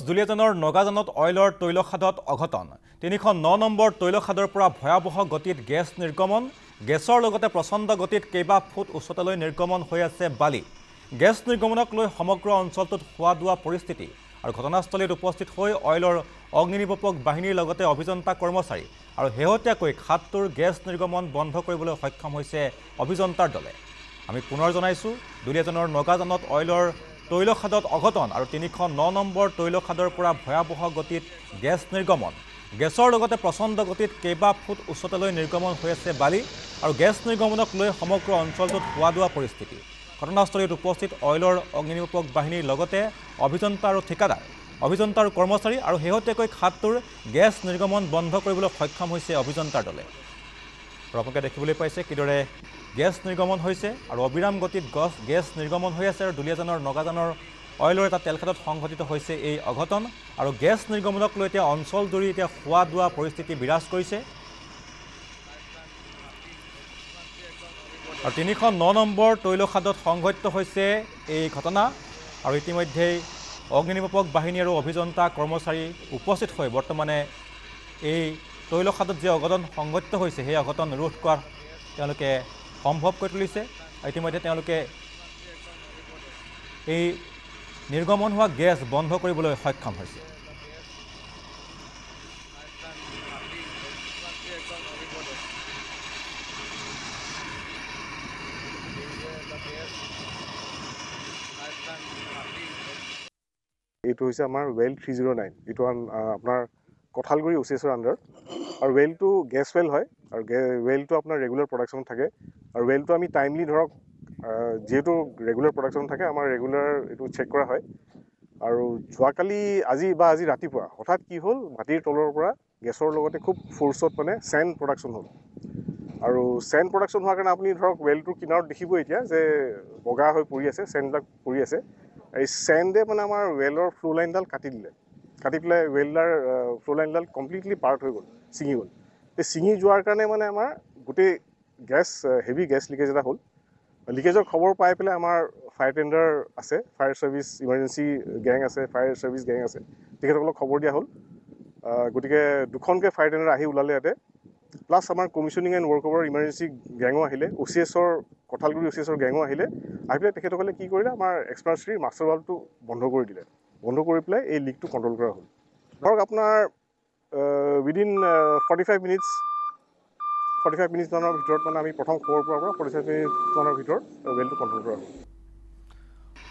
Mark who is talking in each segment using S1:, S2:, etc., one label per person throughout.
S1: দুলিয়াজানৰ নগাজানত অইলৰ তৈলখাদত অঘটন ৩০৯ নম্বৰ তৈলখাদৰ পৰা ভয়াবহ গতিত গেছ নিৰ্গমন গেছৰ লগতে প্ৰচণ্ড গতিত কেইবা ফুট উচ্চতালৈ নিৰ্গমন হৈ আছে বালি গেছ নিৰ্গমনক লৈ সমগ্ৰ অঞ্চলটোত হোৱা দোৱা পৰিস্থিতি আৰু ঘটনাস্থলীত উপস্থিত হৈ অইলৰ অগ্নিনিৰ্বাপক বাহিনীৰ লগতে অভিযন্তা কৰ্মচাৰী আৰু শেহতীয়াকৈ খাদটোৰ গেছ নিৰ্গমন বন্ধ কৰিবলৈ সক্ষম হৈছে অভিযন্তাৰ দলে আমি পুনৰ জনাইছো দুলিয়াজানৰ নগাজানত অইলৰ তৈলখাদত অঘটন আৰু ৩০৯ নম্বৰ তৈলখাদৰ পৰা ভয়াবহ গতিত গেছ নিৰ্গমন গেছৰ লগতে প্ৰচণ্ড গতিত কেইবা ফুট উচ্চতালৈ নিৰ্গমন হৈ আছে বালি আৰু গেছ নিৰ্গমনক লৈ সমগ্ৰ অঞ্চলটোত হোৱা দোৱা পৰিস্থিতি ঘটনাস্থলীত উপস্থিত অইলৰ অগ্নিনিৰ্বাপক বাহিনীৰ লগতে অভিযন্তা আৰু ঠিকাদাৰ অভিযন্তা আৰু কৰ্মচাৰী আৰু শেহতীয়াকৈ খাদটোৰ গেছ নিৰ্গমন বন্ধ কৰিবলৈ সক্ষম হৈছে অভিযন্তাৰ দলে আপোনালোকে দেখিবলৈ পাইছে কিদৰে গেছ নিৰ্গমন হৈছে আৰু অবিৰাম গতিত গেছ নিৰ্গমন হৈ আছে আৰু দুলিয়াজানৰ নগাজানৰ অইলৰ এটা তেলখাদত সংঘটিত হৈছে এই অঘটন আৰু গেছ নিৰ্গমনক লৈ এতিয়া অঞ্চলজুৰি এতিয়া খোৱা দোৱা পৰিস্থিতি বিৰাজ কৰিছে আৰু ৩০৯ নম্বৰ তৈলখাদত সংঘটিত হৈছে এই ঘটনা আৰু ইতিমধ্যেই অগ্নিনিৰ্বাপক বাহিনী আৰু অভিযন্তা কৰ্মচাৰী উপস্থিত হৈ বৰ্তমানে এই তৈলখাদত যে অঘটন সংঘটিত হৈছে সেই অঘটন ৰোধ কৰাৰ তেওঁলোকে সম্ভৱ কৰি তুলিছে ইতিমধ্যে তেওঁলোকে এই নিৰ্গমন হোৱা গেছ বন্ধ কৰিবলৈ সক্ষম হৈছে
S2: এইটো হৈছে আমাৰ ৱেল 309 এইটো আপোনাৰ কঠালগুৰি ওচিএছৰ আণ্ডাৰ আৰু ৱেলটো গেছ ৱেল হয় আৰু ৱেলটো আপোনাৰ ৰেগুলাৰ প্ৰডাকশ্যন থাকে আৰু ৱেলটো আমি টাইমলি ধৰক যেহেতু ৰেগুলাৰ প্ৰডাকশ্যন থাকে আমাৰ ৰেগুলাৰ এইটো চেক কৰা হয় আৰু যোৱাকালি আজি ৰাতিপুৱা হঠাৎ কি হ'ল মাটিৰ তলৰ পৰা গেছৰ লগতে খুব ফ'ৰ্চত মানে চেণ্ড প্ৰডাকশ্যন হ'ল আৰু চেণ্ড প্ৰডাকশ্যন হোৱাৰ কাৰণে আপুনি ধৰক ৱেলটোৰ কিনাৰত দেখিব এতিয়া যে বগা হৈ পৰি আছে চেণ্ডবিলাক পৰি আছে এই চেণ্ডে মানে আমাৰ ৱেলৰ ফ্ল' লাইনডাল কাটি পেলাই ৱেলডাৰ ফ্ল' লাইনডাল কমপ্লিটলি পাৰ্ট হৈ গ'ল ছিঙি গ'ল এই ছিঙি যোৱাৰ কাৰণে মানে আমাৰ গোটেই হেভি গেছ লিকেজ এটা হ'ল লিকেজৰ খবৰ পাই পেলাই আমাৰ ফায়াৰ টেণ্ডাৰ আছে ফায়াৰ ছাৰ্ভিচ ইমাৰ্জেঞ্চি গেং আছে ফায়াৰ ছাৰ্ভিচ গেং আছে তেখেতসকলক খবৰ দিয়া হ'ল গতিকে দুখনকৈ ফায়াৰ টেণ্ডাৰ আহি ওলালে ইয়াতে প্লাছ আমাৰ কমিশ্যনিং এণ্ড ৱৰ্কঅভাৰ ইমাৰ্জেঞ্চি গেঙো আহিলে OCSৰ কঠালগুৰি OCSৰ গেঙো আহিলে আহি পেলাই তেখেতসকলে কি কৰিলে আমাৰ এক্সপাৰ্টছ্ৰীৰ মাষ্টাৰ ভাল্ভটো বন্ধ কৰি দিলে বন্ধ কৰি পেলাই এই লিকটো কণ্ট্ৰল কৰা হ'ল ধৰক আপোনাৰ উইদিন 45 মিনিটমানৰ ভিতৰত মানে আমি প্ৰথম খবৰ পোৱাৰ পৰা 45 মিনিটমানৰ ভিতৰত ৱেলটো কণ্ট্ৰল কৰা হ'ল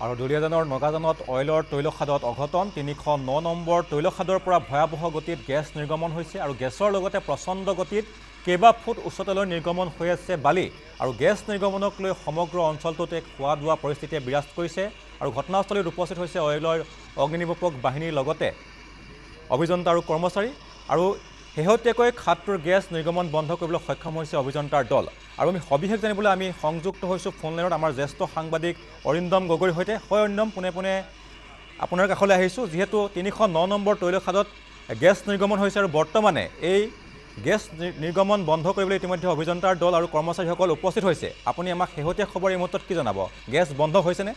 S1: আৰু দুলিয়াজানৰ নগাজানত অইলৰ তৈলখাদত অঘটন ৩০৯ নম্বৰ তৈলখাদৰ পৰা ভয়াবহ গতিত গেছ নিৰ্গমন হৈছে আৰু গেছৰ লগতে প্ৰচণ্ড গতিত কেইবা ফুট উচ্চতালৈ নিৰ্গমন হৈ আছে বালি আৰু গেছ নিৰ্গমনক লৈ সমগ্ৰ অঞ্চলটোত এক খোৱা দোৱা পৰিস্থিতিয়ে বিৰাজ কৰিছে আৰু ঘটনাস্থলীত উপস্থিত হৈছে অইলৰ অগ্নিনিৰ্বাপক বাহিনীৰ লগতে অভিযন্তা আৰু কৰ্মচাৰী আৰু শেহতীয়াকৈ খাদটোৰ গেছ নিৰ্গমন বন্ধ কৰিবলৈ সক্ষম হৈছে অভিযন্তাৰ দল আৰু আমি সবিশেষ জানিবলৈ আমি সংযুক্ত হৈছোঁ ফোন লাইনত আমাৰ জ্যেষ্ঠ সাংবাদিক অৰিন্দম গগৈৰ সৈতে হয় অৰিন্দম পোনে আপোনাৰ কাষলৈ আহিছোঁ যিহেতু ৩০৯ নম্বৰ তৈলখাদত গেছ নিৰ্গমন হৈছে আৰু বৰ্তমানে এই গেছ নিৰ্গমন বন্ধ কৰিবলৈ ইতিমধ্যে অভিযন্তাৰ দল আৰু কৰ্মচাৰীসকল উপস্থিত হৈছে আপুনি আমাক শেহতীয়া খবৰ এই মুহূৰ্তত কি জনাব গেছ বন্ধ হৈছেনে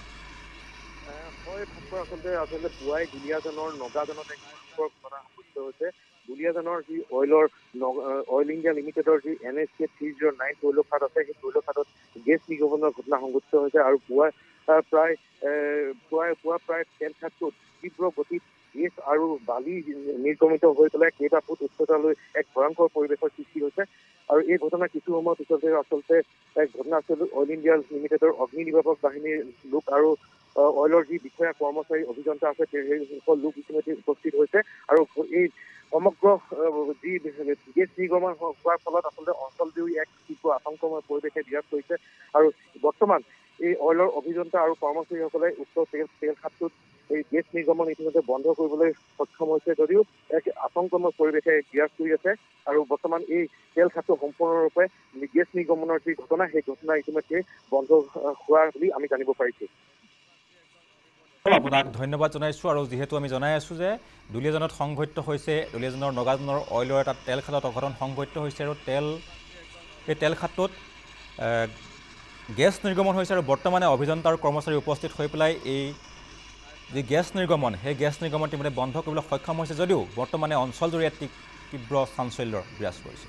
S3: আচলতে পুৱাই দুলিয়াজানৰ নগাজানত এক ঘটনা সংঘটিত হৈছে দুলিয়াজানৰ যি অইল ইণ্ডিয়া লিমিটেডৰ যি NSK 309 তৈলখাদ আছে সেই তৈলখাদত গেছ নিৰ্গমনৰ ঘটনা সংঘটিত হৈছে আৰু পুৱা প্ৰায় তেলখাদটোত তীব্ৰ গতিত গেছ আৰু বালি নিৰ্গমিত হৈ পেলাই কেইবা ফুট উচ্চতালৈ এক ভয়ংকৰ পৰিৱেশৰ সৃষ্টি হৈছে আৰু এই ঘটনা কিছু সময়ৰ পিছতে আচলতে ঘটনাস্থলীত অইল ইণ্ডিয়া লিমিটেডৰ অগ্নিনিৰ্বাপক বাহিনীৰ লোক আৰু অইলৰ যি বিষয়া কৰ্মচাৰী অভিযন্তা আছে সেইসকল লোক ইতিমধ্যে উপস্থিত হৈছে আৰু এই সমগ্ৰ যি গেছ নিৰ্গমন হোৱাৰ ফলত আচলতে অঞ্চলজুৰি এক তীব্ৰ আতংকময় পৰিৱেশে বিৰাজ কৰিছে আৰু বৰ্তমান এই অইলৰ অভিযন্তা আৰু কৰ্মচাৰীসকলে উক্ত তেলখাদটোত এই গেছ নিৰ্গমন ইতিমধ্যে বন্ধ কৰিবলৈ সক্ষম হৈছে যদিও এক আতংকময় পৰিৱেশে বিৰাজ কৰি আছে আৰু বৰ্তমান এই তেলখাদটো সম্পূৰ্ণৰূপে গেছ নিৰ্গমনৰ যি ঘটনা সেই ঘটনা ইতিমধ্যে বন্ধ হোৱা বুলি আমি জানিব পাৰিছোঁ
S1: আপোনাক ধন্যবাদ জনাইছোঁ আৰু যেহেতু আমি জনাই আছোঁ যে দুলিয়াজানত সংঘটিত হৈছে দুলিয়াজানৰ নগাজানৰ অইলৰ এটা তেলখাদত অঘটন সংঘটিত হৈছে আৰু এই তেলখাদটোত গেছ নিৰ্গমন হৈছে আৰু বৰ্তমানে অভিযন্তা আৰু কৰ্মচাৰী উপস্থিত হৈ পেলাই এই যি গেছ নিৰ্গমন সেই গেছ নিৰ্গমন ইতিমধ্যে বন্ধ কৰিবলৈ সক্ষম হৈছে যদিও বৰ্তমানে অঞ্চলজুৰি তীব্ৰ চাঞ্চল্যৰ বিৰাজ কৰিছে।